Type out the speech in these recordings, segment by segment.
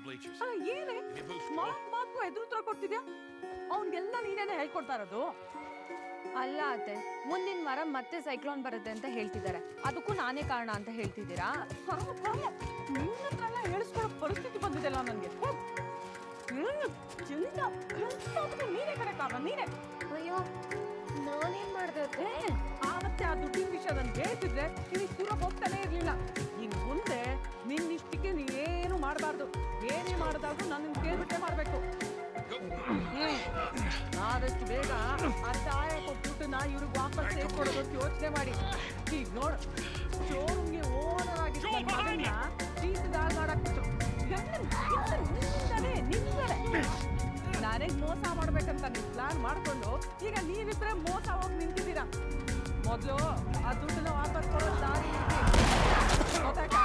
bleachers. ಏನೇ ಮಾತು ಎದುರುತ್ರ ಕೊಡ್ತಿದ್ಯಾ? ಅವನ್ಗೆಲ್ಲ ನೀನೇನೆ ಹೇಳ್ಕೊಡ್ತಾ ಇರೋದು. ಅಲ್ಲ ಅತ್ತೆ, ಮುಂದಿನ ವಾರ ಮತ್ತೆ ಸೈಕ್ಲೋನ್ ಬರುತ್ತೆ ಅಂತ ಹೇಳ್ತಿದ್ದಾರೆ. ಅದಕ್ಕೂ ನಾನೇ ಕಾರಣ ಅಂತ ಹೇಳ್ತಿದ್ದೀರಾ? ನಿನ್ನ ಹತ್ರ ಎಲ್ಲ ಹೇಳಿಸ್ಕೊಳ್ಳೋ ಪರಿಸ್ಥಿತಿ ಬಂದಿದೆಲ್ಲ ನನಗೆ. ನೀನೇ ಕರೆ ಕಾರಣ, ನೀನೇ. ಅಯ್ಯೋ, ನಾನೇನ್ ಮಾಡ್ದೆ? ಆವತ್ತೆ ಆ ದುಡ್ಡಿನ ವಿಷಯ ನನ್ಗೆ ಹೇಳ್ತಿದ್ರೆ ನೀನು ದೂರ ಹೋಗ್ತಾನೆ ಇರ್ಲಿಲ್ಲ. ಇನ್ ಮುಂದೆ ನಿನ್ನಿಷ್ಟಕ್ಕೆ ನೀವೇನು ಮಾಡಬಾರ್ದು. ಏನೇ ಮಾಡಿದಾಗೂ ನಾನು ಕೇಳ್ಬಿಟ್ಟೆ ಮಾಡ್ಬೇಕು. ಆದಷ್ಟು ಬೇಗ ಆ ಚಾಯ ಕೊಟ್ಬಿಟ್ಟು ನಾ ಇವ್ರಿಗೆ ವಾಪಸ್ ಸೇರ್ಕೊಡೋದಕ್ಕೆ ಯೋಚನೆ ಮಾಡಿ. ಈಗ ನೋಡು, ಶೋರೂಮ್ಗೆ ಓನರ್ ಆಗಿದ್ದ ಚೀಟದಾಳ್ ಮಾಡಾಕ್ಬಿಟ್ಟು ನಿಂತರೆ ನನಗೆ ಮೋಸ ಮಾಡ್ಬೇಕಂತ ನೀವು ಪ್ಲಾನ್ ಮಾಡ್ಕೊಂಡು ಈಗ ನೀವಿದ್ರೆ ಮೋಸ ಹೋಗಿ ನಿಂತಿದ್ದೀರಾ. ಮೊದಲು ಆ ದುಡ್ಡನ್ನ ವಾಪಸ್ ಕೊಡೋ ದಾರಿ ಗೊತ್ತಾಯ್ತಾ?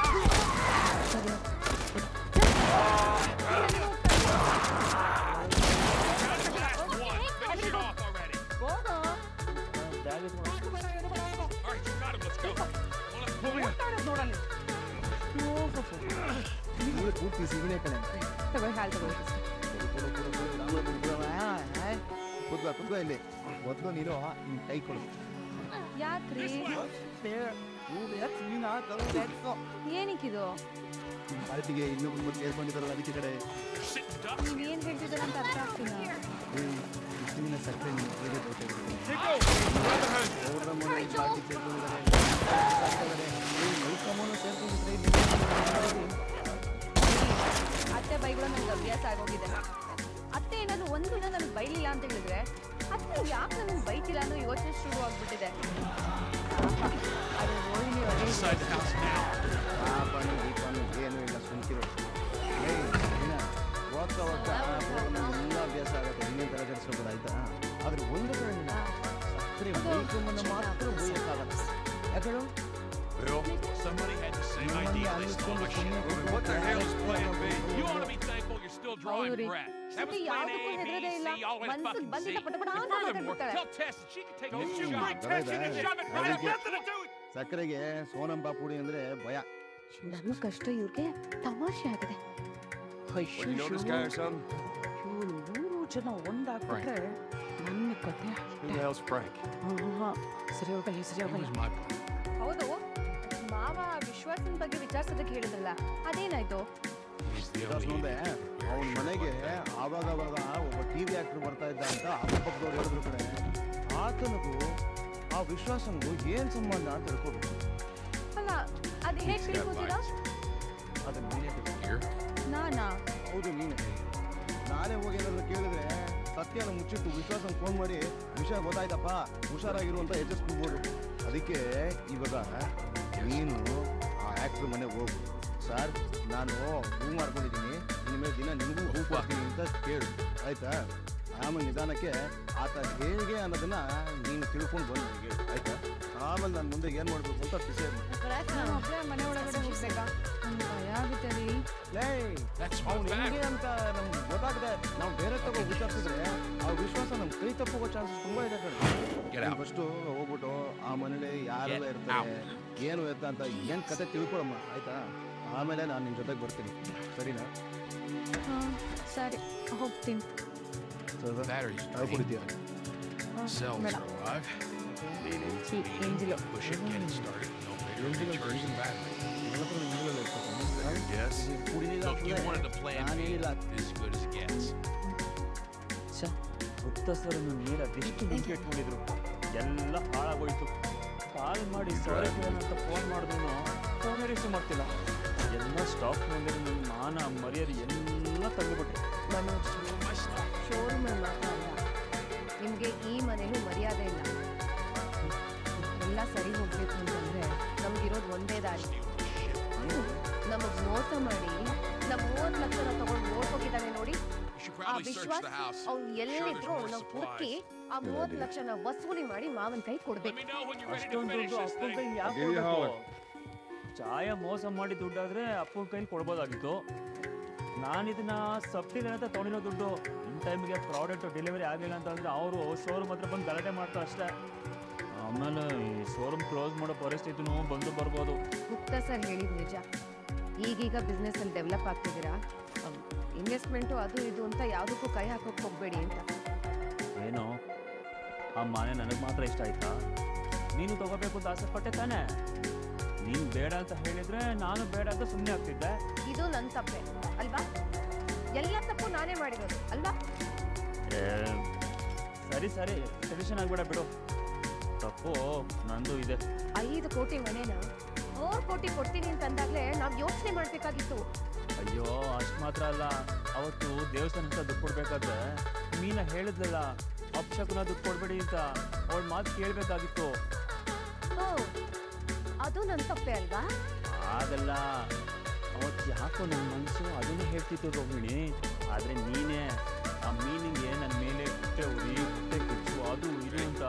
ಇಲ್ಲಿ ಮೊದಲು ನೀನು ಕೈ ಕೊಡು. ಯಾಕ್ರಿ? ಏನಿಕ್ಕಿದು? ಪಾರ್ಟಿಗೆ ಇನ್ನೊಬ್ಬರು ಮತ್ತೆ ಸೇರ್ಕೊಂಡಿದ್ದಾರಲ್ಲ ಅದಕ್ಕೆ ಕಡೆ ನೀವೇನ್ ಹೇಳ್ತಿದ್ದೀರ ಅಂತ ಅರ್ಥ ಆಗ್ತಿಲ್ಲ. ಇಷ್ಟಿನ ಸಕ್ಕರೆ ಅತ್ತೆ ಬೈಗಳು ನನಗೆ ಅಭ್ಯಾಸ ಆಗೋಗಿದೆ. ಅತ್ತೆ ಏನಾದ್ರು ಒಂದು ದಿನ ನನಗೆ ಬೈಲಿಲ್ಲ ಅಂತ ಹೇಳಿದ್ರೆ ಅತ್ತೆ ಯಾಕೆ ನನಗೆ ಬೈತಿಲ್ಲ ಅನ್ನೋ ಯೋಚನೆ ಶುರು ಆಗ್ಬಿಟ್ಟಿದೆ. ಅದು ರೋಹಿಣಿ ಏನು ಇಲ್ಲ ಸುಮ್ಕಿರೋ. ಹೋಗ್ತಾ ಹೋಗ್ತಾ ಎಲ್ಲ ಅಭ್ಯಾಸ ಆಗುತ್ತೆ. ಇನ್ನೇನು ತರ ಕಲಿಸ್ಕೋಬೋದು ಆಯ್ತಾ? ಆದ್ರೆ ಒಂದು ಕಡೆ ಸಕ್ಕರೆ ಬೈಕಮ್ಮನ್ನು ಮಾತ್ರ ಬೈಯಕ್ಕಾಗಲ್ಲ. ಯಾಕೇಳು? Somebody had the same idea. They stole my shit. What the hell is Plan B? You ought to be thankful you're still drawing breath. That was Plan A, B, C, all the way to fucking Z. And furthermore, tell Tess that she can take this shit right Tess and shove it right up. Nothing to do with ಸಕ್ಕರೆಗೆ Sonam papdi ಅಂದ್ರೆ ಭಯ. ನನ್ನ ಕಷ್ಟ ಇವ್ರಿಗೆ ತಮಾಷೆ ಆಗಿದೆ. You know this guy or something? ಇವ್ರು 3 ಜನ ಒಂದಾಗ್ಬಿಟ್ರೆ ನನ್ನ ಕತೆ. Who the hell's Frank? ಸರಿ ಹೋಗಲ್ಲ, ಸರಿ ಹೋಗಲ್ಲ. ಹೌದು, ಮಾವ ವಿಶ್ವಾಸನ ಬಗ್ಗೆ ವಿಚಾರಿಸೋದಕ್ಕೆ ಹೇಳಿದ್ರಲ್ಲ, ಅದೇನಾಯ್ತು? ಮುಂದೆ ಅವನ ಮನೆಗೆ ಆವಾಗ ಒಬ್ಬ ಟಿವಿ ಆಕ್ಟರ್ ಬರ್ತಾ ಇದ್ದ ಅಂತ ಅಕ್ಕಪಕ್ಕದವ್ರು ಹೇಳಿದ್ರು ಕಡೆ. ಆತನಿಗೂ ಆ ವಿಶ್ವಾಸನಿಗೂ ಏನ್ ಸಂಬಂಧ ಅಂತ ತಿಳ್ಕೊಬೇಕು. ಅಲ್ಲ, ಅದು ಹೇಗೆ ತಿಳ್ಕೊತೀರಾ? ಅದನ್ನ ನೀನೇ ನಾನಾ? ಹೌದು, ನೀನೆ. ನಾನೇ ಹೋಗಿ ಏನಾದ್ರು ಕೇಳಿದ್ರೆ ಸತ್ಯನ ಮುಚ್ಚಿಟ್ಟು ವಿಶ್ವಾಸನ ಫೋನ್ ಮಾಡಿ ವಿಷಯ ಗೊತ್ತಾಯ್ತಪ್ಪ ಹುಷಾರಾಗಿರು ಅಂತ ಎಚ್ಚರಿಸ್ಕೊಳ್ಬೋದು. ಅದಕ್ಕೆ ಇವಾಗ ನೀನು ಆ ಆಕ್ಟ್ರ್ ಮನೆಗೆ ಹೋಗು. ಸರ್, ನಾನು ಹೂ ಮಾಡ್ಕೊಂಡಿದ್ದೀನಿ, ಇನ್ಮೇಲೆ ದಿನ ನಿಮಗೂ ಹೂ ಕೊಡ್ತೀನಿ ಅಂತ ಕೇಳು, ಆಯ್ತಾ? ಆಮೇಲೆ ನಿಧಾನಕ್ಕೆ ಆತ ಹೇಗೆ ಅನ್ನೋದನ್ನ ನೀನು ತಿಳ್ಕೊಂಡು ಬಂದು ನನಗೆ, ಆಯ್ತಾ? ಆಮೇಲೆ ನಾನು ಮುಂದೆ ಏನು ಮಾಡಬೇಕು ಅಂತ ಡಿಸೈಡ್ ಮಾಡಿ. ಮನೆ ಒಳಗಡೆ ಹೋಗ್ಬೇಕಾ? ಭಯ ಆಗುತ್ತೆ ರೀ. ಅವ್ನು ಹೆಂಗೆ ಅಂತ ನಮ್ಗೆ ಗೊತ್ತಾಗದೆ ನಾವು ಬೇರೆ ತಗೋ ವಿಚಾರಿಸಿದ್ರೆ ಆ ವಿಶ್ವಾಸ ನಮ್ಗೆ ಕೈ ತಪ್ಪೋಗೋ ಚಾನ್ಸಸ್ ತುಂಬ ಇದೆ ಕಡೆ. ಫಸ್ಟು ಹೋಗ್ಬಿಟ್ಟು ಆ ಮನೇಲಿ ಯಾರೆಲ್ಲ ಇರ್ತಾರೆ, ಏನು ಎತ್ತ ಅಂತ ಏನು ಕತೆ ತಿಳ್ಕೊಳಮ್ಮ, ಆಯ್ತಾ? ಆಮೇಲೆ ನಾನು ನಿನ್ನ ಜೊತೆಗೆ ಬರ್ತೀನಿ, ಸರಿನಾ? ಸರಿ, ಹೋಗ್ತೀನಿ. ಕುಡಿತೀಯ? Cells are alive. Push it, get it started. No bigger pictures and battery. Yes. Look, you wanted to Plan B. As good as it gets. ಗುಪ್ತಸ್ಥರನ್ನು ನೀರ ಅದೆಷ್ಟು ಬೆಂಕಿ ಇಟ್ಕೊಂಡಿದ್ರು, ಎಲ್ಲ ಹಾಳಾಗೋಯ್ತು. ಕಾಲ್ ಮಾಡಿ ಸಾರಿ ಅಂತ ಫೋನ್ ಮಾಡಿದ್ರು ಫೋನ್ ರಿಸೀವ್ ಮಾಡ್ತಿಲ್ಲ. ಎಲ್ಲ ಸ್ಟಾಕ್ ಮೇಲೆ ನನ್ನ ಮಾನ ಮರ್ಯಾದೆ ಎಲ್ಲ ತಂದುಬಿಟ್ಟೆ. ನಾನು ಶೋರೂಮಲ್ಲಿ ಮಾತ್ರ ಅಲ್ಲ, ನಿಮಗೆ ಈ ಮನೇಲೂ ಮರ್ಯಾದೆ ಇಲ್ಲ. ಎಲ್ಲ ಸರಿ ಹೋಗ್ಬೇಕು ಅಂತಂದ್ರೆ ನಮಗಿರೋದು ಒಂದೇ ದಾರಿ. ನಮಗೆ ಮೋಸ ಮಾಡಿ ನಮ್ಮ 30 ಲಕ್ಷ ತಗೊಂಡು ಓಡ್ಕೋಗಿದ್ದಾನೆ ನೋಡಿ. ಆ ವಿಶ್ವಾಸ ಅವ್ನು ಎಲ್ಲಿದ್ರು ನಾವು ಹುಡುಕಿ ಆ 30 ಲಕ್ಷನ ವಸೂಲಿ ಮಾಡಿ ಮಾವನ ಕೈ ಕೊಡ್ಬೇಕು. ಅಷ್ಟೊಂದು ದುಡ್ಡು ಅಪ್ಪನ ಕೈ ಯಾಕೆ ಕೊಡ್ಬೇಕು? ಚಾಯ ಮೋಸ ಮಾಡಿ ದುಡ್ಡಾದ್ರೆ ಅಪ್ಪನ ಕೈಲಿ ಕೊಡ್ಬೋದಾಗಿತ್ತು. ನಾನಿದನ್ನ ಸಬ್ಸಿಡಿ ಅಂತ ತೊಗೊಂಡಿರೋ ದುಡ್ಡು. ಇನ್ ಟೈಮ್ಗೆ ಪ್ರಾಡಕ್ಟ್ ಡೆಲಿವರಿ ಆಗಲಿಲ್ಲ ಅಂತಂದ್ರೆ ಅವರು ಶೋರೂಮ್ ಹತ್ರ ಬಂದು ಗಲಾಟೆ ಮಾಡ್ತಾರೆ ಅಷ್ಟೇ. ಆಮೇಲೆ ಈ ಶೋರೂಮ್ ಕ್ಲೋಸ್ ಮಾಡೋ ಪರಿಸ್ಥಿತಿನೂ ಬಂದು ಬರ್ಬೋದು. ಗುಪ್ತಾ ಸರ್ ಹೇಳಿದ್ ನಿಜ. ಈಗೀಗ ಬಿಸ್ನೆಸ್ ಅಲ್ಲಿ ಡೆವಲಪ್ ಆಗ್ತಿದ್ದೀರಾ, ಇನ್ವೆಸ್ಟ್ಮೆಂಟು ಅದು ಇದು ಅಂತ ಯಾವುದಕ್ಕೂ ಕೈ ಹಾಕೋಕೆ ಹೋಗಬೇಡಿ ಅಂತ. ಏನೋ ಆ ಮನೆ ನನಗೆ ಮಾತ್ರ ಇಷ್ಟ ಆಯ್ತಾ? ನೀನು ತಗೋಬೇಕು ಅಂತ ಆಸೆ ಪಟ್ಟೆ ತಾನೆ? ನೀನು ಬೇಡ ಅಂತ ಹೇಳಿದ್ರೆ ನಾನು ಬೇಡ ಅಂತ ಸುಮ್ಮನೆ ಆಗ್ತಿದ್ದೆ. ಇದು ನನ್ನ ತಪ್ಪೆ ಅಲ್ವಾ? ಎಲ್ಲ ತಪ್ಪು ನಾನೇ ಮಾಡಿರೋದು ಅಲ್ವಾ? ಸರಿ ಸರಿ ಟೆನ್ಷನ್ ಆಗ್ಬೇಡ ಬಿಡು, ತಪ್ಪು ನಂದು ಇದೆ. 5 ಕೋಟಿ ಮನೇನ 4 ಕೋಟಿ ಕೊಡ್ತೀನಿ ಅಂತಂದಾಗಲೇ ನಾವು ಯೋಚನೆ ಮಾಡಬೇಕಾಗಿತ್ತು. ಅಯ್ಯೋ ಅಷ್ಟು ಮಾತ್ರ ಅಲ್ಲ, ಅವತ್ತು ದೇವಸ್ಥಾನಕ್ಕೆ ದುಡ್ಡು ಕೊಡ್ಬೇಕಾದ್ರೆ ಮೀನ ಹೇಳಿದ್ಲಲ್ಲ ಅಪ್ಶಕುನ ದುಡ್ಡು ಕೊಡ್ಬೇಡಿ ಅಂತ, ಅವಳ ಮಾತು ಕೇಳಬೇಕಾಗಿತ್ತು. ಅದು ನನ್ನ ತಪ್ಪೆ ಅಲ್ವಾ? ಆಗಲ್ಲ, ಅವತ್ತು ಯಾಕೋ ನನ್ನ ಮನಸ್ಸು ಅದನ್ನೇ ಹೇಳ್ತಿತ್ತು ರೋಹಿಣಿ. ಆದರೆ ನೀನೇ ಆ ಮೀನಿಗೆ ನನ್ನ ಮೇಲೆ ಹೊಟ್ಟೆ ಉರಿ ಹೊಟ್ಟೆ ಕಿಚ್ಚು ಅದು ಇದು ಅಂತ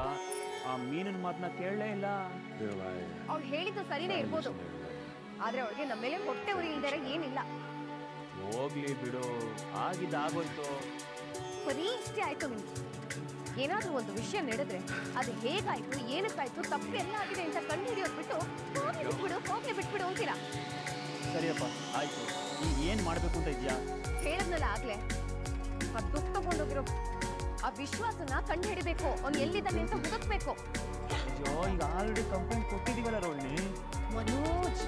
ಆ ಮೀನಿನ ಮಾತನ್ನ ಕೇಳಲೇ ಇಲ್ಲ. ಅವ್ಳು ಹೇಳಿದ್ದು ಸರಿನೇ ಇರ್ಬೋದು, ಆದ್ರೆ ಅವಳಿಗೆ ನಮ್ಮ ಮೇಲೆ ಹೊಟ್ಟೆ ಉರಿ ಇಲ್ದರೆ ಏನಿಲ್ಲ. ಹೋಗ್ಲಿ ಬಿಡು, ಆಗಿದ್ದಾಗೋಯ್ತು. ಬರೀ ಇಷ್ಟೇ ಆಯ್ತು ನಿಮ್ಗೆ. ಏನಾದ್ರೂ ಒಂದು ವಿಷಯ ನಡೆದ್ರೆ ಅದು ಹೇಗಾಯ್ತು ಏನಕ್ಕಾಯ್ತು ತಪ್ಪೆಲ್ಲ ಆಗಿದೆ ಅಂತ ಕಂಡು ಹಿಡಿಯೋದು ಬಿಟ್ಟು ಹೋಗ್ಲಿ ಬಿಟ್ಬಿಡು ಅಂತೀರಾ. ಸರಿಯಪ್ಪ ಆಯ್ತು, ಈಗ ಏನ್ ಮಾಡ್ಬೇಕು ಅಂತ ಇದೆಯಾ? ಹೇಳಿದ್ನಲ್ಲ ಆಗ್ಲೇ, ಆ ದುಃಖ ತಗೊಂಡೋಗಿರೋ ಆ ವಿಶ್ವಾಸನ ಕಂಡು ಹಿಡಿಬೇಕು, ಅವ್ನು ಎಲ್ಲಿದ್ದಾನೆ ಅಂತ ಹುಡುಕ್ಬೇಕು. ಅಯ್ಯೋ ಈಗ ಆಲ್ರೆಡಿ ಕಂಪ್ಲೇಂಟ್ ಕೊಟ್ಟಿದೀವಲ್ಲ ರೋಹಿಣಿ. ಮನೋಜ್,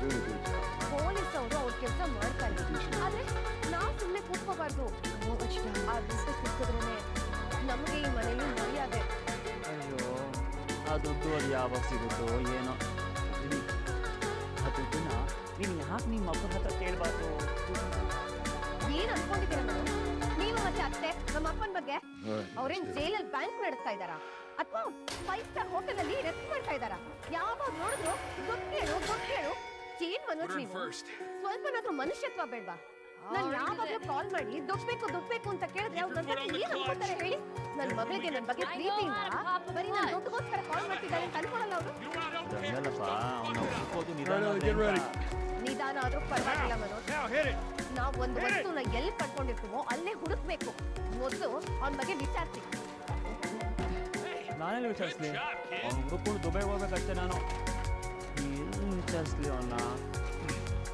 ಪೊಲೀಸ್ ಅವರು ಅವ್ರ ಕೆಲಸ ಮಾಡ್ತಾರೆ, ಆದ್ರೆ ನಾವು ಸುಮ್ಮನೆ ಕೂತ್ಕೋಬಾರ್ದು. ಆ ದುಡ್ಡು ಸಿಕ್ಕಿದ್ರೇನೆ ನಮಗೆ ಈ ಮನೇಲಿ ಮರ್ಯಾದೆ. ಅಯ್ಯೋ ಆ ದುಡ್ಡು ಅದು ಯಾವಾಗ ಸಿಗುತ್ತೋ ಏನೋ. ಆ ದುಡ್ಡನ್ನ ನೀನು ಯಾಕೆ ನಿಮ್ಮ ಅಪ್ಪನ ಹತ್ರ ಕೇಳಬಾರ್ದು? ಏನ್ ಅನ್ಕೊಂಡಿದ್ದೀರ ನಾನು? ನೀವು ಮತ್ತೆ ಅತ್ತೆ ನಮ್ಮ ಅಪ್ಪನ ಬಗ್ಗೆ ಅವ್ರೇನ್ ಜೈಲಲ್ಲಿ ಬ್ಯಾಂಕ್ ನಡೆಸ್ತಾ ಇದ್ದಾರಾ ಅಥವಾ 5 ಸ್ಟಾರ್ ಹೋಟೆಲ್ ಅಲ್ಲಿ ರೆಸ್ಟ್ ಮಾಡ್ತಾ ಇದ್ದಾರಾ? ಯಾವಾಗ ನೋಡಿದ್ರು ಗೊತ್ತೇಳು. ಏನ್ ಮನೋಜ್ ನೀವು ಸ್ವಲ್ಪನಾದ್ರೂ ಮನುಷ್ಯತ್ವ ಬೇಡ್ವಾ? ನಾನು ಯಾವಾಗ್ಲೂ ಕಾಲ್ ಮಾಡಿ ದುಡ್ಬೇಕು ಅಂತ ಕೇಳಿದ್ರೆ ಅವ್ರು ನನ್ನ ಏನ್ ಅನ್ಕೊತಾರೆ ಹೇಳಿ? ನನ್ನ ಮಗಳಿಗೆ ನನ್ನ ಬಗ್ಗೆ ಪ್ರೀತಿಯಿಂದ ಬರೀ ನಾನು ದುಡ್ಡುಗೋಸ್ಕರ ಕಾಲ್ ಮಾಡ್ತಿದ್ದಾರೆ ಅಂತ ಅನ್ಕೊಳಲ್ಲ ಅವರು? ನಿಧಾನ ಆದ್ರೂ ಪರವಾಗಿಲ್ಲ ಮನೋಜ್. ನಾವು ಒಂದು ವಸ್ತುನ ಎಲ್ಲಿ ಪಡ್ಕೊಂಡಿರ್ತೀವೋ ಅಲ್ಲೇ ಹುಡುಕ್ಬೇಕು. ಮೊದಲು ಅವನ ಬಗ್ಗೆ ವಿಚಾರಿಸಿ. ನಾನೆಲ್ಲಿ ವಿಚಾರಿಸ್ಲಿ? ಅವ್ನು ಹುಡುಕೊಂಡು ದುಬೈ ಹೋಗ್ಬೇಕಷ್ಟೇ. ನಾನು ಎಲ್ಲಿ ವಿಚಾರಿಸ್ಲಿ ಅವನ್ನ?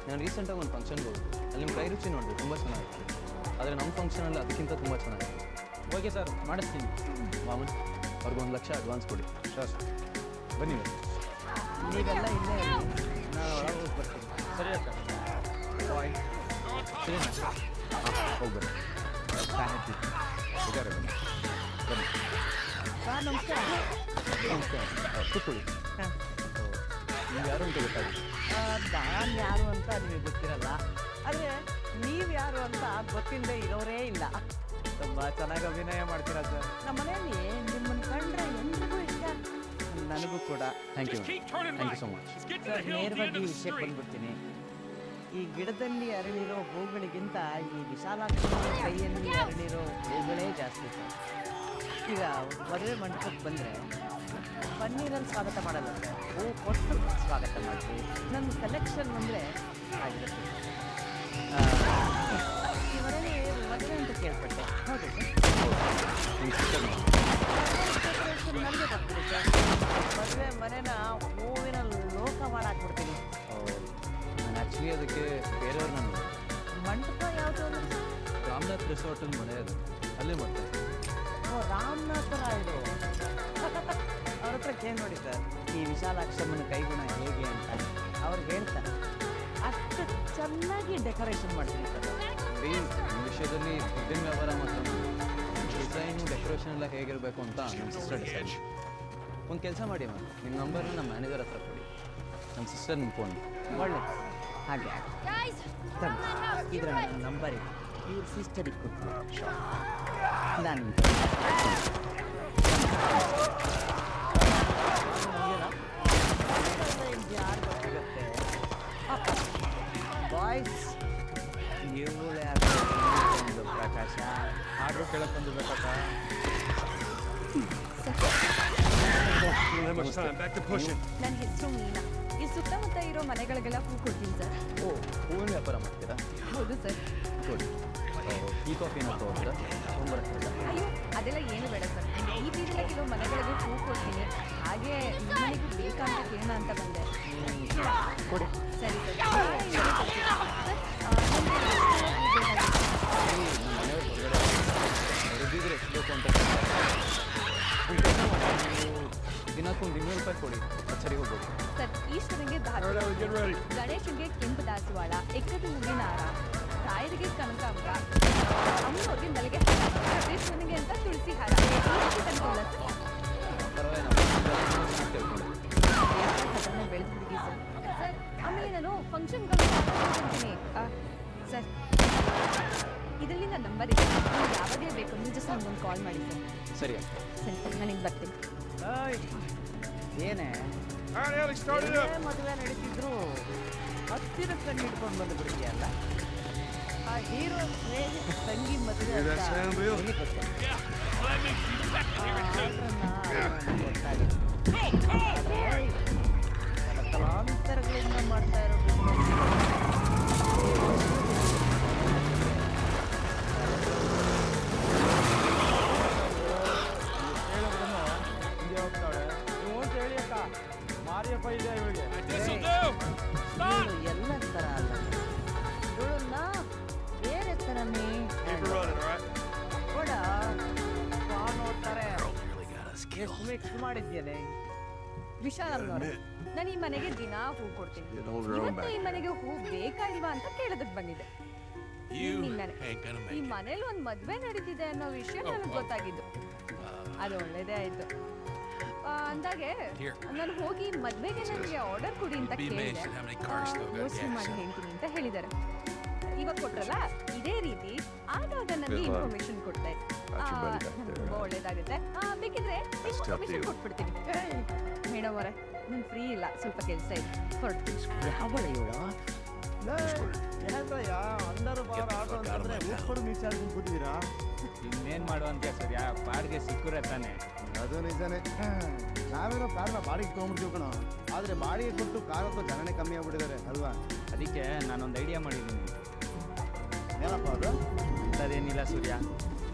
ನಾನು ರೀಸೆಂಟಾಗಿ ಒಂದು ಫಂಕ್ಷನ್ಗೆ ಹೋಗಿದ್ದೆ, ಅಲ್ಲಿ ನಿಮ್ಮ ಕೈ ರುಚಿ ನೋಡಿದೆ, ತುಂಬ ಚೆನ್ನಾಗಿತ್ತು. ಆದರೆ ನಮ್ಮ ಫಂಕ್ಷನಲ್ಲಿ ಅದಕ್ಕಿಂತ ತುಂಬ ಚೆನ್ನಾಗಿತ್ತು. ಓಕೆ ಸರ್, ಮಾಡಿಸ್ತೀನಿ. ಮಾಮೂಲಿ ಅವ್ರಿಗೆ 1 ಲಕ್ಷ ಅಡ್ವಾನ್ಸ್ ಕೊಡಿ. ಸರ್ ಬನ್ನಿ, ನೀವೆಲ್ಲ ಇಲ್ಲೇ ನಾನು ಒಳಗೆ ಹೋಗಿ ಬರ್ತೀನಿ. ಸರಿ ಅಕ್ಕ, ಬಾಯ್. ಸರಿ ಹೋಗ್ಬನ್ನಿ. ಇದ್ದಾರೆ ಬನ್ನಿ ಬನ್ನಿ. ಸರ್ ನಮಸ್ಕಾರ. ನಮಸ್ಕಾರ, ಕೂತ್ಕೊಳ್ಳಿ. ನೀವು ಯಾರು ಅಂತ ಗೊತ್ತಾಗಿದೆ? ನಾನು ಯಾರು ಅಂತ ನಿಮಗೆ ಗೊತ್ತಿರಲ್ಲ, ಆದರೆ ನೀವು ಯಾರು ಅಂತ ಗೊತ್ತಿಲ್ಲದೆ ಇರೋರೇ ಇಲ್ಲ. ತುಂಬ ಚೆನ್ನಾಗಿ ಅಭಿನಯ ಮಾಡ್ತೀರಾ ಸರ್. ನಮ್ಮ ಮನೆಯಲ್ಲಿ ನಿಮ್ಮನ್ನು ಕಂಡ್ರೆ ಎಲ್ರಿಗೂ ಇಷ್ಟ. ನನಗೂ ಕೂಡ. Thank you so much. Sir, ನೇರವಾಗಿ ವಿಷಯಕ್ಕೆ ಬಂದ್ಬಿಡ್ತೀನಿ. ಈ ಗಿಡದಲ್ಲಿ ಅರಳಿರೋ ಹೂಗಳಿಗಿಂತ ಈ ವಿಶಾಲಾಕ್ಷಿ ಕೈಯಲ್ಲಿ ಅರಳಿರೋ ಹೂಗಳೇ ಜಾಸ್ತಿ ಸರ್. ಈಗ ಮದುವೆ ಮಂಟಪಕ್ಕೆ ಬಂದರೆ ಪನ್ನೀರಲ್ಲಿ ಸ್ವಾಗತ ಮಾಡಲ್ಲ ಸರ್, ಹೂ ಕೊಟ್ಟು ಸ್ವಾಗತ ಮಾಡ್ತೀವಿ. ನನ್ನ ಕಲೆಕ್ಷನ್ ಅಂದರೆ ಆಗಿರುತ್ತೆ. ಈ ಮನೇಲಿ ಮದುವೆ ಅಂತ ಕೇಳ್ಪಟ್ಟೆ, ಹೌದು ಸರ್? ನನಗೆ ಬರ್ತೀನಿ ಸರ್. ಮದುವೆ ಮನೇನ ಹೂವಿನ ಲೋಕ ಮಾಡಾಕ್ಬಿಡ್ತೀನಿ. ನಾನು ಆ್ಯಕ್ಚುಲಿ ಅದಕ್ಕೆ ಬೇರೆಯವ್ರು ನಾನು ಮಂಟಪ ಯಾವುದು ಅಂದ್ರೆ ರಾಮನಾಥ್ ರೆಸಾರ್ಟಲ್ಲಿ ಮನೆ ಅದು, ಅಲ್ಲೇ ಮಾಡ್ತಾರೆ. ಓ, ರಾಮನಾಥ ರಾಯರು. ಅವ್ರ ಹತ್ರ ಕೇಳಿ ನೋಡಿ ಸರ್, ಈ ವಿಶಾಲಾಕ್ಷಮ್ಮನ ಕೈಗುಣ ಹೇಗೆ ಅಂತ. ಅವ್ರಿಗೆ ಹೇಳ್ತಾರೆ, ಅಷ್ಟು ಚೆನ್ನಾಗಿ ಡೆಕೋರೇಷನ್ ಮಾಡ್ತೀನಿ ಸರ್. ಈ ವಿಷಯದಲ್ಲಿ ದುಡ್ಡಿನ ವ್ಯವಹಾರ ಮತ್ತು ಡಿಸೈನು ಡೆಕೋರೇಷನ್ ಎಲ್ಲ ಹೇಗಿರಬೇಕು ಅಂತ ನಮ್ಮ ಸಿಸ್ಟರ್ ಡಿಸೈಡ್. ಒಂದು ಕೆಲಸ ಮಾಡಿ ಮ್ಯಾಮ್, ನಿಮ್ಮ ನಂಬರ್ನ ನಮ್ಮ ಮ್ಯಾನೇಜರ್ ಹತ್ರ ಕೊಡಿ, ನಮ್ಮ ಸಿಸ್ಟರ್ ನಿಮ್ಮ ಫೋನ್. ಒಳ್ಳೆಯದು, ಹಾಗೆ ಇದ್ರ ನನ್ನ ನಂಬರ್ ಇದೆ, ಇವ್ರ ಸಿಸ್ಟರಿಗೆ ಕೊಡ್ತೀನಿ. ನಾನು ಯಾರು ಗೊತ್ತಿರುತ್ತೆ ಬಾಯ್ಸ್. ಇವಳು ಯಾರು ಪ್ರಕಾಶ ಆರ್ಡ್ರು ಕೇಳಕ್ಕೆ ಬಂದಿರ್ಬೇಕಪ್ಪ. ನನ್ನ ಹೆಸರು ಮೀನಾ. ಈ ಸುತ್ತಮುತ್ತ ಇರೋ ಮನೆಗಳಿಗೆಲ್ಲ ಹೂ ಕೊಡ್ತೀನಿ ಸರ್. ಓ, ಹೂವಿನ ವ್ಯಾಪಾರ ಮಾಡ್ತೀರಾ? ಹೌದು ಸರ್. ಗುಡ್. ಟೀ ಕಾಫಿ ಏನಾದ್ರು ಹೋಗ್ತೀರಾ? ತೊಗೊಂಬರ್ತೀರಾ? ಅಯ್ಯೋ, ಅದೆಲ್ಲ ಏನು ಬೇಡ ಸರ್. ಈ ಬೀದಿಯಾಗಿರೋ ಮನೆಗಳಿಗೆ ಹೂ ಕೊಡ್ತೀನಿ, ಹಾಗೆ ನಿಮಗೂ ಬೇಕಂತ ಕೇಳೋಣ ಅಂತ ಬಂದೆ. ಕೊಡಿ. ಸರಿ ಸರ್. ರೂಪಾಯಿ ಕೊಡಿ ಸರಿ ಹೋಗ್ಬೋದು. ಸರ್ ಈಶ್ವರನಿಗೆ ಗಣೇಶನ್ಗೆ ಕೆಂಪು ದಾಸವಾಳ, ಎಕ್ಕದ ಹೂವಿನ ಹಾರ, ತಾಯರಿಗೆ ಕನಕಾಂಬರ, ಅಮ್ಮನವ್ರಿಗೆ ಮಲ್ಲಿಗೆ ಹಾರ, ಗಣೇಶನಿಗೆ ಅಂತ ತುಳಸಿ ಹಾರ. ಬೆಳೆದ್ಬಿಡಿ ಸರ್. ಆಮೇಲೆ ನಾನು ಫಂಕ್ಷನ್ಗಳು ಮಾಡ್ತೀನಿ ಸರ್. ಇದರಲ್ಲಿ ನನ್ನ ನಂಬರ್ ಇದೆ, ನೀವು ಯಾವಾಗಲೇ ಬೇಕು ನೀವು ಜಸ್ಟ್ ನನಗೊಂದು ಕಾಲ್ ಮಾಡಿ ಸರ್. ಸರಿ ಸರಿ ನಾನು ಹಿಂಗೆ ಬರ್ತೀನಿ. ಏನೇ ಮದುವೆ ನಡೀತಿದ್ರು ಹತ್ತಿರ ಕಣ್ಣು ಹಿಡ್ಕೊಂಡು ಬಂದುಬಿಡ್ತೀಯಲ್ಲ. ಆ ಹೀರೋ ತಂಗಿ ಮದುವೆ ತಲಾಂತರಗಳಿಂದ ಮಾಡ್ತಾ ಇರೋ ಮಾರಿಯಪ್ಪ ಇದೆ ಇವಳಿಗೆ ಎಲ್ಲ ಥರ ಅಲ್ಲ, ಇವಳನ್ನ ಬೇರೆ ಥರನೇ ಕೂಡ ನೋಡ್ತಾರೆ. ಎಷ್ಟು ಮಿಕ್ಸ್ ಮಾಡಿದ್ದೇನೆ. ವಿಶಾಲ್ ಅವ್ರೆ, ನಾನು ಈ ಮನೆಗೆ ದಿನ ಹೂ ಕೊಡ್ತೀನಿ. ಇವತ್ತು ಈ ಮನೆಗೆ ಹೂ ಬೇಕಾ ಇಲ್ವಾ ಅಂತ ಕೇಳೋದಕ್ಕೆ ಬಂದಿದ್ದೆ. ಈ ಮನೇಲಿ ಒಂದು ಮದ್ವೆ ನಡೀತಿದೆ ಅನ್ನೋ ವಿಷಯ ನನಗೆ ಗೊತ್ತಾಗಿದ್ದು. ಅದು ಒಳ್ಳೇದೇ ಆಯ್ತು. ಅಂದಾಗೆ ನಾನು ಹೋಗಿ ಮದ್ವೆಗೆ ನನಗೆ ಆರ್ಡರ್ ಕೊಡಿ ಅಂತ ಕೇಳಿದೆ. ಯೋಚನೆ ಮಾಡಿ ಹೇಳ್ತೀನಿ ಅಂತ ಹೇಳಿದ್ದಾರೆ. ಇವಾಗ ಕೊಟ್ರಲ್ಲ, ಇದೇ ರೀತಿ ಆಗಾಗ ನನಗೆ ಇನ್ಫಾರ್ಮೇಶನ್ ಕೊಡ್ತಾ ಇದ್ದೆ. ತುಂಬಾ ಒಳ್ಳೇದಾಗುತ್ತೆ. ಬೇಕಿದ್ರೆ ಇನ್ಫಾರ್ಮೇಶನ್ ಕೊಟ್ಬಿಡ್ತೀನಿ. ಮೇಡಮ್ ಅವರೇ, ನಾನು ಫ್ರೀ ಇಲ್ಲ, ಸ್ವಲ್ಪ ಕೆಲಸ ಇದೆ, ಹೊರಡ್ತೀನಿ. ಅಂದರು ಬಾರ ಆಟೋ ಅಂತಂದ್ರೆ ಊದ್ಕೊಂಡು ಮೀಸಾಗಿ ಕೂತಿದ್ದೀರಾ? ಇನ್ನೇನು ಮಾಡುವಂತ ಸರ್, ಯಾ ಬಾಡಿಗೆ ಸಿಕ್ಕರೆ ತಾನೆ. ಅದು ನಿಜಾನೇ. ನಾವೇನೋ ಕಾರ್ನ ಬಾಡಿಗೆ ತೊಗೊಂಡ್ಬಿಡ್ತೀವಿ ಕಣೋ, ಆದರೆ ಬಾಡಿಗೆ ಕೊಟ್ಟು ಕಾರ್ ಅಥವಾ ಜನನೇ ಕಮ್ಮಿ ಆಗ್ಬಿಟ್ಟಿದ್ದಾರೆ ಅಲ್ವಾ? ಅದಕ್ಕೆ ನಾನೊಂದು ಐಡಿಯಾ ಮಾಡಿದ್ದೀನಿ. ಏನಪ್ಪ ಅದು? ಅಂಥದ್ದೇನಿಲ್ಲ ಸೂರ್ಯ,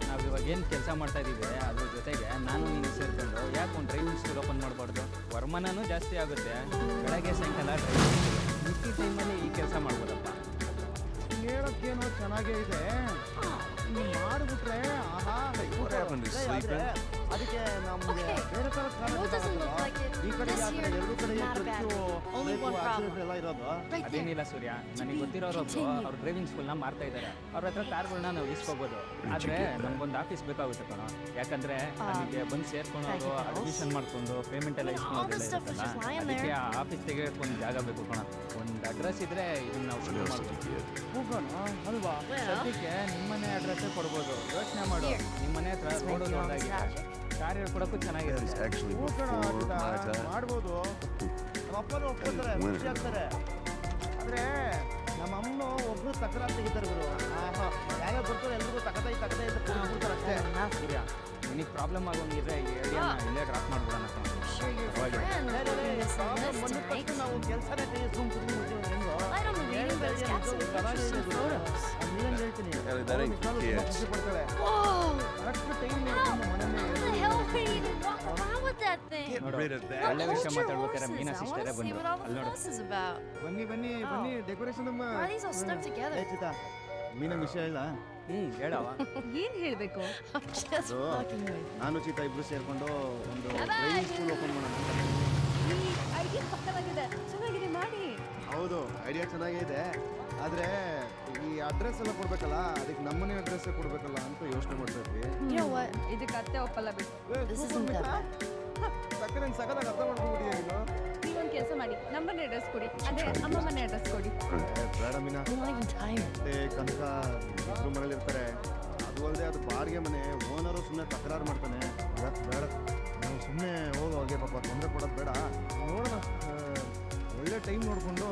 ನಾವು ಇವಾಗ ಏನು ಕೆಲಸ ಮಾಡ್ತಾ ಇದ್ದೀವಿ ಅದ್ರ ಜೊತೆಗೆ ನಾನು ನೀನು ಸೇರಿಕೊಂಡು ಯಾಕೆ ಒಂದು ಡ್ರೈವಿಂಗ್ ಸ್ಕೂಲ್ ಓಪನ್ ಮಾಡಬಾರ್ದು? ವರಮಾನನೂ ಜಾಸ್ತಿ ಆಗುತ್ತೆ. ಬೆಳಗ್ಗೆ ಸಾಯಂಕಾಲ ಡ್ರೈವಿಂಗ್, ಮಿಕ್ಕಿ ಟೈಮಲ್ಲಿ ಈ ಕೆಲಸ ಮಾಡ್ಬೋದಪ್ಪ. ಹೇಳೋಕ್ಕೇನೋ ಚೆನ್ನಾಗೇ ಇದೆ, ನೀವು ಮಾಡಿಬಿಟ್ರೆ ಅದಕ್ಕೆ ನಮಗೆ ಬೇರೆ ಥರ ಈ ಕಡೆ ಎರಡು ಕಡೆ ಎಲ್ಲ ಇರೋದು. ಅದೇನಿಲ್ಲ ಸೂರ್ಯ, ನನಗೆ ಗೊತ್ತಿರೋರೊಬ್ರು ಅವ್ರು ಡ್ರೈವಿಂಗ್ ಸ್ಕೂಲ್ನ ಮಾಡ್ತಾ ಇದ್ದಾರೆ. ಅವ್ರ ಹತ್ರ ಕಾರ್ಗಳನ್ನ ನಾವು ಇಸ್ಕೋಬೋದು. ಆದರೆ ನಮ್ಗೊಂದು ಆಫೀಸ್ ಬೇಕಾಗುತ್ತೆ ಕಣೋ. ಯಾಕಂದರೆ ನನಗೆ ಬಂದು ಸೇರ್ಕೊಂಡು ಅಡ್ಮಿಷನ್ ಮಾಡ್ಕೊಂಡು ಪೇಮೆಂಟ್ ಎಲ್ಲ ಇಸ್ಕೊಳ್ಳೋದೆಲ್ಲ ಇರುತ್ತಲ್ಲ, ಅದಕ್ಕೆ ಆ ಆಫೀಸ್ ತೆಗೆಯೋಕೆ ಒಂದು ಜಾಗ ಬೇಕು ಕಣೋ. ಒಂದು ಅಡ್ರೆಸ್ ಇದ್ದರೆ ಇದನ್ನು ನಾವು ಶುರು ಮಾಡ್ಬೋದು. ಅಲ್ವಾ? ಸದ್ಯಕ್ಕೆ ನಿಮ್ಮನೆ ಅಡ್ರೆಸ್ಸೇ ಕೊಡ್ಬೋದು. ಯೋಚನೆ ಮಾಡು, ನಿಮ್ಮನೆ ಹತ್ರ ರೋಡು ದೊಡ್ಡದಾಗಿದೆ, ಕಾರ್ ಹೇಳ್ಕೊಡೋಕ್ಕೂ ಚೆನ್ನಾಗಿರುತ್ತೆ. ಮಾಡ್ಬೋದು. ನಮ್ಮ ಅಪ್ಪನೂ ಒಪ್ಕೊತಾರೆ, ಖುಷಿ ಆಗ್ತಾರೆ. ಆದರೆ ನಮ್ಮ ಅಮ್ಮನೂ ಒಬ್ಬರು ತಕರಾರು ತೆಗಿತಾರೆ ಗುರು. ಯಾವ್ಯಾವ ಬರ್ತಾರೆ ಎಲ್ರಿಗೂ ತಕತಾಯಿ ಅಂತ ಕೂತ್ಬಿಡ್ತಾರೆ ಅಷ್ಟೇ. ಸೂರ್ಯ, ನಿನಗೆ ಪ್ರಾಬ್ಲಮ್ ಆಗೋಂಗಿದ್ರೆ ಈ ಐಡಿಯಾನ ಇಲ್ಲೇ ಡ್ರಾಪ್ ಮಾಡ್ಬಿಡೋಣ. ನಾವು ಕೆಲಸನೇ ಒಳ್ಳೆ ವಿಷಯ ಮಾತಾಡ್ಬೇಕಾದ್ರೆ ಮೀನಾ ಸಿಸ್ಟರೇ ಬಂದ್ರು. ಅಲ್ಲಿ ನೋಡು. ಬನ್ನಿ ಡೆಕೋರೇಷನ್ ಮೀನಾ ವಿಷಯ ಇಲ್ಲ. ಹೇಳವ. ಏನ್ ಹೇಳ್ಬೇಕು? ನಾನು ಚೀತಾ ಇಬ್ರು ಸೇರ್ಕೊಂಡು ಒಂದು ಡ್ರೈವಿಂಗ್ ಸ್ಕೂಲ್ ಓಪನ್ ಮಾಡೋಣ. ಈ ಐಡಿಯಾ ಪಕ್ಕವಾಗಿದೆ, ಚೆನ್ನಾಗಿದೆ, ಮಾಡಿ. ಹೌದು, ಐಡಿಯಾ ಚೆನ್ನಾಗಿದೆ. ಆದರೆ ಈ ಅಡ್ರೆಸ್ ಎಲ್ಲ ಕೊಡ್ಬೇಕಲ್ಲ, ಅದಕ್ಕೆ ನಮ್ಮನೆ ಅಡ್ರೆಸ್ ಕೊಡ್ಬೇಕಲ್ಲ ಅಂತ ಯೋಚನೆ ಮಾಡ್ತಾ ಇದ್ವಿ. ಇದಕ್ಕೆ ಅತ್ತೆ ಒಪ್ಪಲ್ಲ ಬಿಟ್ಟು. ಸಕ್ಕರೆ ಸಗದಾಗ ಅರ್ಥ ಮಾಡ್ಕೊಂಡ್ಬಿಟ್ಟಿದೆ ನೀನು. ನೀವೊಂದು ಕೆಲಸ ಮಾಡಿ, ನಮ್ಮನೆ ಅಡ್ರೆಸ್ ಕೊಡಿ, ಅದೇ ಅಮ್ಮ ಮನೆ ಅಡ್ರೆಸ್ ಕೊಡಿ. ಬೇಡ ಮೀನಾ, ಮತ್ತೆ ಕನಕ ಇಬ್ರು ಮನೇಲಿ ಇರ್ತಾರೆ. ಅದು ಅಲ್ಲದೆ ಅದು ಬಾಡಿಗೆ ಮನೆ, ಓನರು ಸುಮ್ಮನೆ ತಕರಾರು ಮಾಡ್ತಾನೆ. ಬೇಡ, ನಾವು ಸುಮ್ಮನೆ ಹೋಗೋ ಅವ್ರಿಗೆ ಪಾಪ ತೊಂದರೆ ಕೊಡೋದು ಬೇಡ. ನೋಡೋಣ, ಒಳ್ಳೆ ಟೈಮ್ ನೋಡಿಕೊಂಡು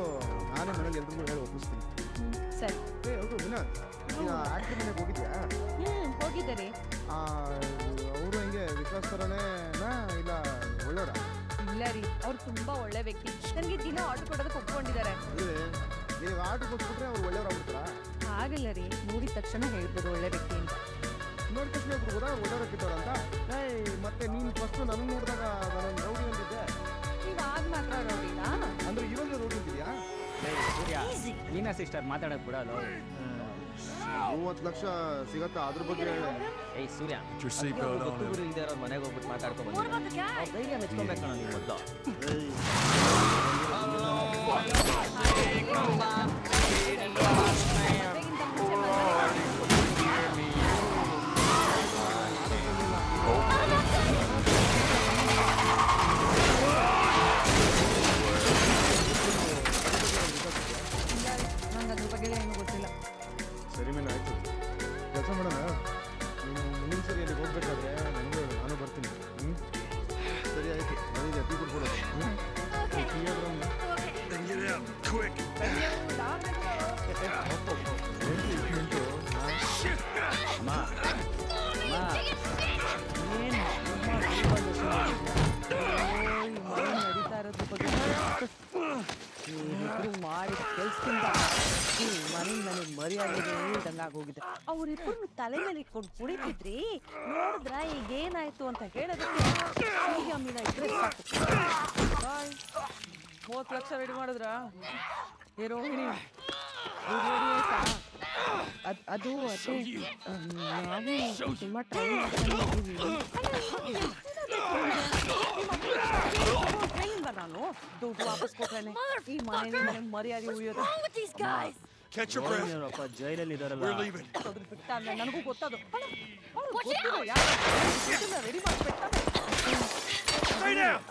ನಾನೇ ಮನೇಲಿ ಎಲ್ರಿಗೂ ಹೇಳಿ ಒಪ್ಪಿಸ್ತೀನಿ. ಸರಿ. ಹೌದು ಮೀನಾ, ನೀನು ಆಕ್ಟಿವ್ ಮನೆಗೆ ಹೋಗಿದ್ಯಾ? ಹೋಗಿದ್ದಾರೆ. ಅವರು ಹೆಂಗೆ ವಿಶ್ವಾಸ ಥರನೇನಾ ಇಲ್ಲ ಒಳ್ಳೆಯವರ? ಇಲ್ಲ ರೀ, ಅವ್ರು ತುಂಬಾ ಒಳ್ಳೆ ವ್ಯಕ್ತಿ. ನನಗೆ ದಿನ ಆರ್ಡರ್ ಕೊಡೋದಕ್ಕೆ ಒಪ್ಕೊಂಡಿದ್ದಾರೆ. ನೀವು ಆರ್ಡರ್ ಕೊಟ್ಬಿಟ್ರೆ ಅವ್ರು ಒಳ್ಳೆಯವ್ರಾಗ್ಬಿಡ್ತಾರಾ? ಆಗಲ್ಲ ರೀ, ನೋಡಿದ ತಕ್ಷಣ ಹೇಳ್ಬೋದು ಒಳ್ಳೆ ವ್ಯಕ್ತಿ ಅಂತ. ನೋಡಿದ ತಕ್ಷಣ ಹೇಳ್ಬಿಡ್ಬೋದಾ ಒಳ್ಳೆಯವ್ರ ಕಿಟ್ಟವ್ರಂತ? ಮತ್ತೆ ನೀನು ಫಸ್ಟು ನನಗೆ ನೋಡಿದಾಗ ನಾನು ರೌಡಿ ಅಂತಿದ್ದೆ. ಇವಾಗ ಮಾತ್ರ ರೌಡಿನಾ? ಅಂದ್ರೆ ಇವಾಗ ರೌಡಿ ಅಂತಿದ್ಯಾ? ಸೂರ್ಯ, ಮೀನಾ ಸಿಸ್ಟರ್ ಮಾತಾಡೋದು ಬಿಡೋದು. 30 ಲಕ್ಷ ಸಿಗತ್ತಾ ಅದ್ರ ಬಗ್ಗೆ ಏಯ್ ಸೂರ್ಯ Put your seatbelt on. ಗೊತ್ತು ಇಲ್ದೇ ಇರೋ ಮನೆಗೆ ಹೋಗ್ಬಿಟ್ಟು ಮಾತಾಡ್ಕೊಂಡು ಬಂದಿದ್ದೆ ಅವ್ರ ಧೈರ್ಯ ಮೆಚ್ಕೊಬೇಕು ಕಣ ನೀವು ಮೊದಲು ನಂಗೆ ಅದ್ರ ಬಗ್ಗೆ ಏನು ಗೊತ್ತಿಲ್ಲ. ಸರಿ ಮೇಲೆ ಆಯ್ತು ಕೆಲಸ ಮಾಡೋಣ ನೀನು ಮುಂದಿನ ಸರಿ ಅಲ್ಲಿ ಹೋಗ್ಬೇಕಾದ್ರೆ ನನಗೂ ಹೇಳು, ನಾನು ಬರ್ತೀನಿ ಸರಿ ಆಯ್ತು ನನಗೆ tea ಕೊಡ್ಕೊಡೋದು Then get out, quick. ನಡೀತಾ ಇರೋದ್ರ ಬಗ್ಗೆ ನೀವಿಬ್ರು ಮಾಡಿದ ಕೆಲ್ಸದಿಂದ ಈ ಮನೆ ನನಗೆ ಮರ್ಯಾದೆ ಇಲ್ದಂಗೆ ಆಗೋಗಿದೆ. ಅವ್ರಿಬ್ರು ತಲೆ ಮೇಲೆ ಇಟ್ಕೊಂಡು ಕುಡಿತಿದ್ರಿ ನೋಡಿದ್ರ ಈಗ ಏನಾಯ್ತು ಅಂತ ಹೇಳೋದಕ್ಕೆ ಈಗ ಮೀನ ಇದ್ರೆ ಸಾಕು. 30 ಲಕ್ಷ ರೆಡಿ ಮಾಡಿದ್ರ ಏ ರೋಹಿಣಿ ರೆಡಿ ಆಯ್ತಾ? ಅದು ಅದೇ ನಾವು ತುಂಬ ಟ್ರೈ ಮಾಡ್ಕೊಂಡಿದ್ದೀವಿ. ಟ್ರೈನಿಂದ ನಾನು ದುಡ್ಡು ವಾಪಸ್ ಕೊಟ್ರೇನೆ ಈ ಮನೆ ನನಗೆ ಮರ್ಯಾದೆ ಉಳಿಯೋದು. Catch your breath. ಅವರಪ್ಪ ಜೈಲಲ್ಲಿ ಇದಾರಲ್ಲ We're leaving. ಅದ್ರ ಬಿಟ್ಟ ನನಗೂ ಗೊತ್ತದು ರೆಡಿ ಮಾಡಿ Stay down.